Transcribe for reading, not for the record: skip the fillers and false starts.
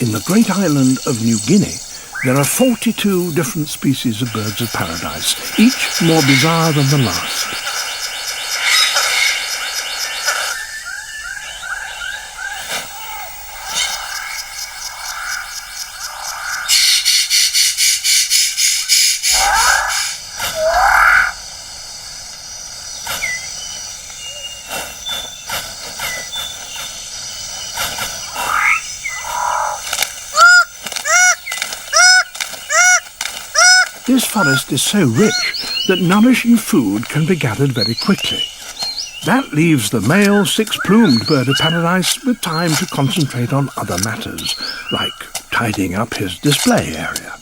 In the great island of New Guinea, there are 42 different species of birds of paradise, each more bizarre than the last. This forest is so rich that nourishing food can be gathered very quickly. That leaves the male six-plumed bird of paradise with time to concentrate on other matters, like tidying up his display area.